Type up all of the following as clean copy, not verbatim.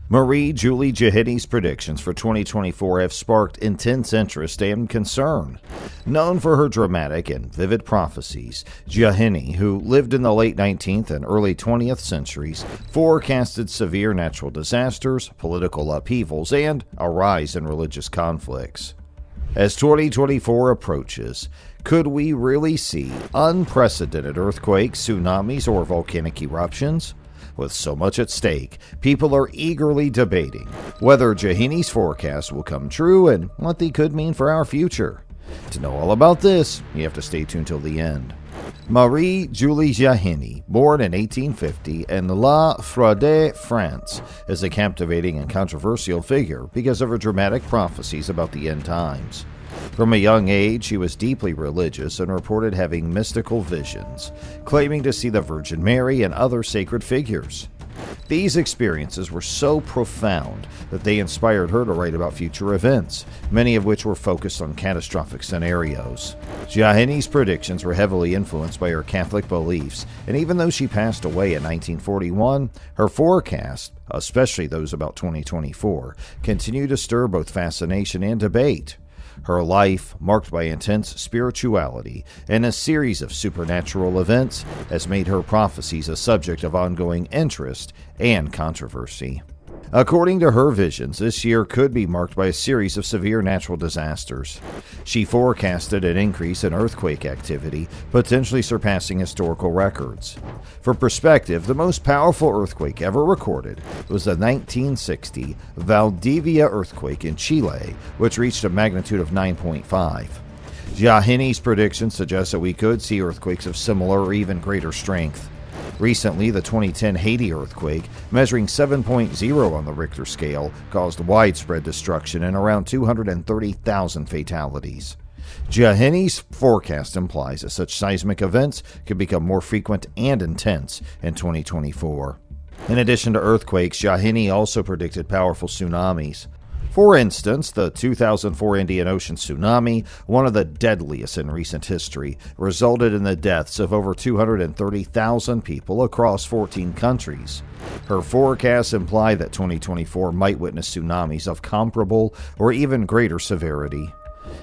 Marie Julie Jahenny's predictions for 2024 have sparked intense interest and concern. Known for her dramatic and vivid prophecies, Jahenny, who lived in the late 19th and early 20th centuries, forecasted severe natural disasters, political upheavals, and a rise in religious conflicts. As 2024 approaches, could we really see unprecedented earthquakes, tsunamis, or volcanic eruptions? With so much at stake, people are eagerly debating whether Jahenny's forecast will come true and what they could mean for our future. To know all about this, you have to stay tuned till the end. Marie Julie Jahenny, born in 1850 in La Fraude, France, is a captivating and controversial figure because of her dramatic prophecies about the end times. From a young age, she was deeply religious and reported having mystical visions, claiming to see the Virgin Mary and other sacred figures. These experiences were so profound that they inspired her to write about future events, many of which were focused on catastrophic scenarios. Jahenny's predictions were heavily influenced by her Catholic beliefs, and even though she passed away in 1941, her forecasts, especially those about 2024, continue to stir both fascination and debate. Her life, marked by intense spirituality and a series of supernatural events, has made her prophecies a subject of ongoing interest and controversy. According to her visions, this year could be marked by a series of severe natural disasters. She forecasted an increase in earthquake activity, potentially surpassing historical records. For perspective, the most powerful earthquake ever recorded was the 1960 Valdivia earthquake in Chile, which reached a magnitude of 9.5. Jahenny's predictions suggest that we could see earthquakes of similar or even greater strength. Recently, the 2010 Haiti earthquake, measuring 7.0 on the Richter scale, caused widespread destruction and around 230,000 fatalities. Jahenny's forecast implies that such seismic events could become more frequent and intense in 2024. In addition to earthquakes, Jahenny also predicted powerful tsunamis. For instance, the 2004 Indian Ocean tsunami, one of the deadliest in recent history, resulted in the deaths of over 230,000 people across 14 countries. Her forecasts imply that 2024 might witness tsunamis of comparable or even greater severity.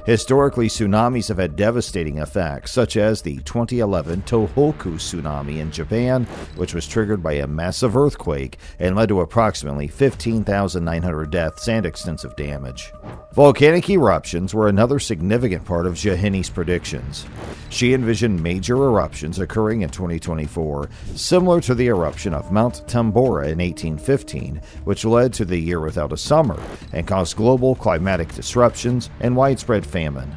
Historically, tsunamis have had devastating effects, such as the 2011 Tohoku tsunami in Japan, which was triggered by a massive earthquake and led to approximately 15,900 deaths and extensive damage. Volcanic eruptions were another significant part of Jahenny's predictions. She envisioned major eruptions occurring in 2024, similar to the eruption of Mount Tambora in 1815, which led to the year without a summer and caused global climatic disruptions and widespread famine.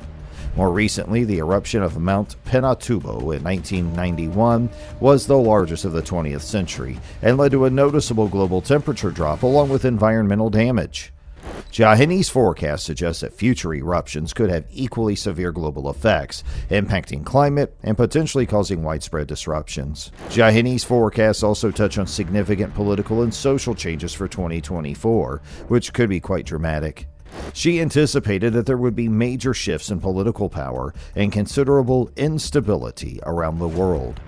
More recently, the eruption of Mount Pinatubo in 1991 was the largest of the 20th century and led to a noticeable global temperature drop along with environmental damage. Jahenny's forecast suggests that future eruptions could have equally severe global effects, impacting climate and potentially causing widespread disruptions. Jahenny's forecasts also touch on significant political and social changes for 2024, which could be quite dramatic. She anticipated that there would be major shifts in political power and considerable instability around the world.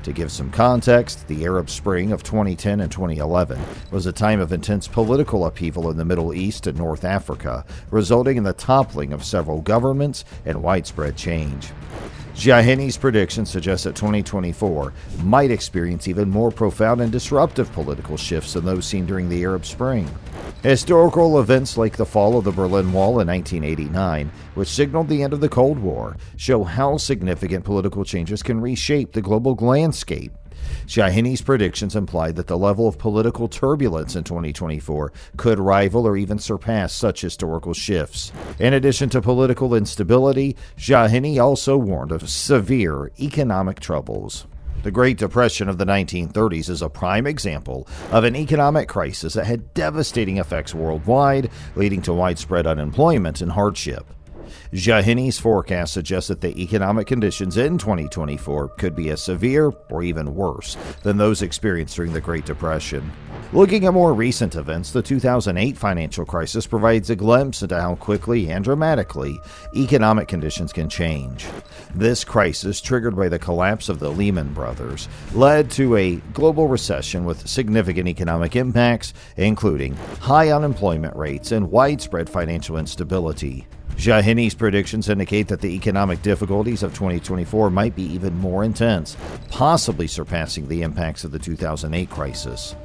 To give some context, the Arab Spring of 2010 and 2011 was a time of intense political upheaval in the Middle East and North Africa, resulting in the toppling of several governments and widespread change. Jahenny's predictions suggest that 2024 might experience even more profound and disruptive political shifts than those seen during the Arab Spring. Historical events like the fall of the Berlin Wall in 1989, which signaled the end of the Cold War, show how significant political changes can reshape the global landscape. Jahenny's predictions implied that the level of political turbulence in 2024 could rival or even surpass such historical shifts. In addition to political instability, Jahenny also warned of severe economic troubles. The Great Depression of the 1930s is a prime example of an economic crisis that had devastating effects worldwide, leading to widespread unemployment and hardship. Jahenny's forecast suggests that the economic conditions in 2024 could be as severe or even worse than those experienced during the Great Depression. Looking at more recent events, the 2008 financial crisis provides a glimpse into how quickly and dramatically economic conditions can change. This crisis, triggered by the collapse of the Lehman Brothers, led to a global recession with significant economic impacts, including high unemployment rates and widespread financial instability. Jahenny's predictions indicate that the economic difficulties of 2024 might be even more intense, possibly surpassing the impacts of the 2008 crisis.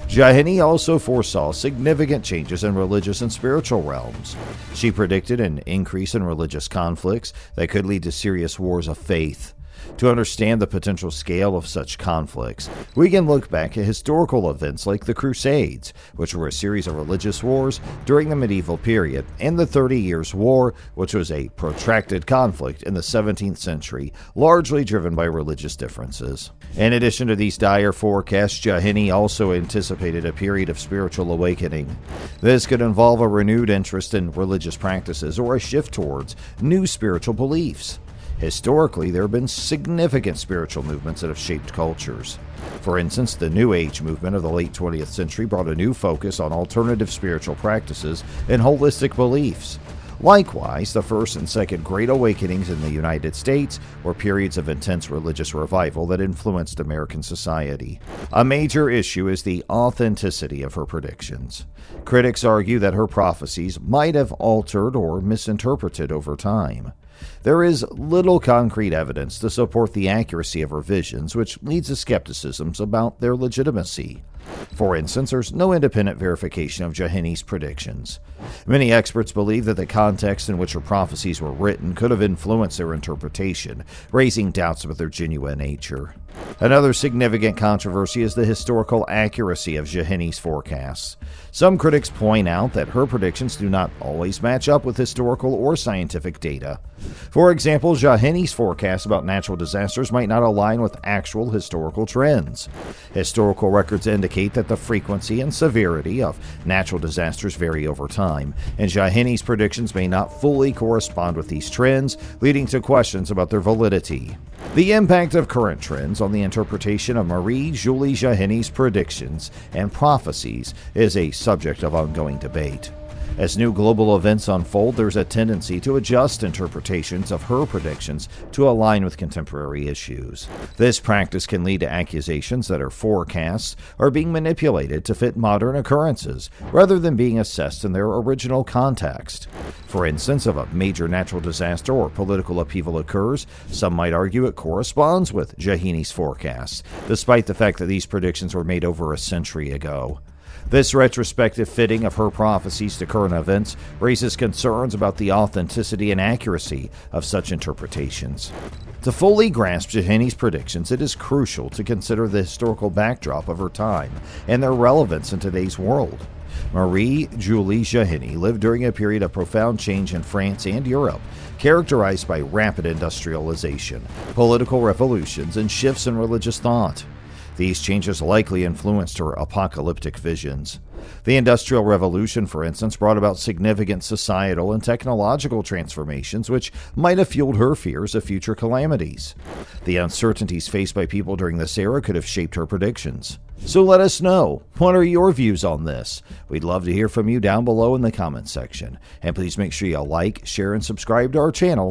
Jahenny also foresaw significant changes in religious and spiritual realms. She predicted an increase in religious conflicts that could lead to serious wars of faith. To understand the potential scale of such conflicts, we can look back at historical events like the Crusades, which were a series of religious wars during the medieval period, and the 30 Years' War, which was a protracted conflict in the 17th century, largely driven by religious differences. In addition to these dire forecasts, Jahenny also anticipated a period of spiritual awakening. This could involve a renewed interest in religious practices or a shift towards new spiritual beliefs. Historically, there have been significant spiritual movements that have shaped cultures. For instance, the New Age movement of the late 20th century brought a new focus on alternative spiritual practices and holistic beliefs. Likewise, the First and Second Great Awakenings in the United States were periods of intense religious revival that influenced American society. A major issue is the authenticity of her predictions. Critics argue that her prophecies might have altered or misinterpreted over time. There is little concrete evidence to support the accuracy of her visions, which leads to skepticisms about their legitimacy. For instance, there's no independent verification of Jahenny's predictions. Many experts believe that the context in which her prophecies were written could have influenced their interpretation, raising doubts about their genuine nature. Another significant controversy is the historical accuracy of Jahenny's forecasts. Some critics point out that her predictions do not always match up with historical or scientific data. For example, Jahenny's forecasts about natural disasters might not align with actual historical trends. Historical records indicate that the frequency and severity of natural disasters vary over time, and Jahenny's predictions may not fully correspond with these trends, leading to questions about their validity. The impact of current trends on the interpretation of Marie Julie Jahenny's predictions and prophecies is a subject of ongoing debate. As new global events unfold, there's a tendency to adjust interpretations of her predictions to align with contemporary issues. This practice can lead to accusations that her forecasts are being manipulated to fit modern occurrences, rather than being assessed in their original context. For instance, if a major natural disaster or political upheaval occurs, some might argue it corresponds with Jahenny's forecasts, despite the fact that these predictions were made over a century ago. This retrospective fitting of her prophecies to current events raises concerns about the authenticity and accuracy of such interpretations. To fully grasp Jahenny's predictions, it is crucial to consider the historical backdrop of her time and their relevance in today's world. Marie Julie Jahenny lived during a period of profound change in France and Europe, characterized by rapid industrialization, political revolutions, and shifts in religious thought. These changes likely influenced her apocalyptic visions. The Industrial Revolution, for instance, brought about significant societal and technological transformations which might have fueled her fears of future calamities. The uncertainties faced by people during this era could have shaped her predictions. So let us know, what are your views on this? We'd love to hear from you down below in the comments section. And please make sure you like, share, and subscribe to our channel